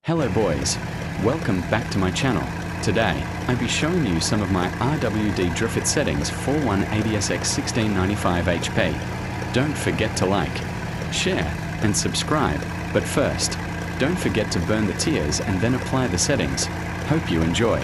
Hello boys, welcome back to my channel. Today, I'll be showing you some of my RWD Drifit settings for one ADSX 1695 HP. Don't forget to like, share and subscribe, but first, don't forget to burn the tears and then apply the settings. Hope you enjoy.